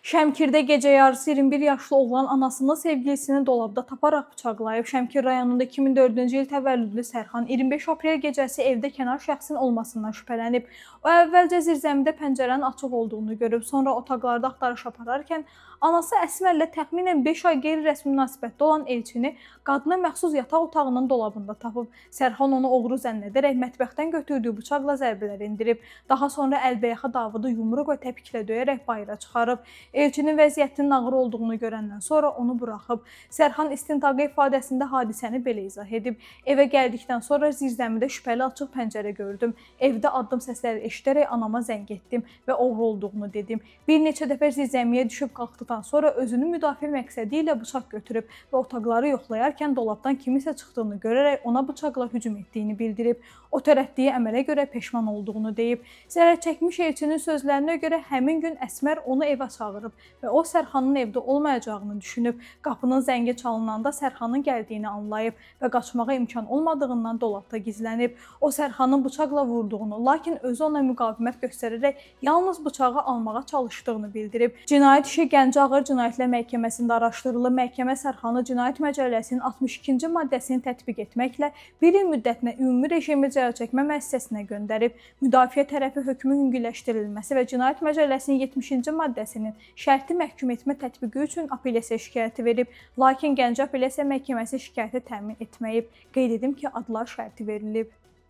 Şəmkirdə gecə yarısı 21 yaşlı oğlan anasını sevgilisini dolabda taparaq bıçaqlayıb. Şəmkir rayonunda 2004-cü il təvəllüdlü Sərxan 25 aprel gecəsi evdə kənar şəxsin olmasından şübhələnib. O əvvəlcə zirzəmidə pəncərənin açıq olduğunu görüb, sonra otaqlarda axtarış apararkən anası Əsmərlə təxminən 5 ay qeyri-rəsmi münasibətdə olan Elçini qadına məxsus yataq otağının dolabında tapıb. Sərxan onu oğru zənn edərək mətbəxdən götürdüyü bıçaqla zərbələr endirib. Daha sonra əlbəyaxa Davudu yumruq və təpiklə döyərək bayıra çıxarıb. Elçinin vəziyyətinin ağır olduğunu görəndən sonra onu buraxıb. Sərxan istintaqı ifadəsində hadisəni belə izah edib. Evə gəldikdən sonra zirzəmidə şübhəli açıq pəncərə gördüm. Evdə addım səsləri eşidərək anama zəng etdim və oğru olduğunu dedim. Bir neçə dəfə zirzəmiyə düşüb qalxdıqdan sonra özünü müdafiə məqsədi ilə bıçaq götürüb və otaqları yoxlayarkən dolabdan kimisə çıxdığını görərək ona bıçaqla hücum etdiyini bildirib. O törətdiyi əmələ görə peşman olduğunu deyib. Zərər çəkmiş Elçinin sözlərinə görə həmin gün Əsmər onu evə çağırıb və o Sərxanın evdə olmayacağını düşünüb. Qapının zəngi çalınanda Sərxanın gəldiyini anlayıb və qaçmağa imkan olmadığından dolabda gizlənib. O Sərxanın bıçaqla vurduğunu, lakin özü ona müqavimət göstərərək yalnız bıçağı almağa çalışdığını bildirib. Cinayət işi Gəncə Ağır Cinayətlər Məhkəməsində araşdırılıb. Məhkəmə Sərxanı Cinayət Məcəlləsinin 62-ci maddəsini tətbiq etməklə 1 il müddətinə ümumi rejimli cəzaçəkmə müəssisəsinə göndərib. Müdafiə tərəfi hökmün yüngülləşdirilməsi və Cinayət Məcəlləsinin 70-ci maddəsinin şərti məhkum etmə tətbiqi üçün apellyasiya şikayəti verib, lakin Gəncə Apellyasiya Məhkəməsi şikayəti təmin etməyib. Qeyd edim ki, adlar şərti verilib.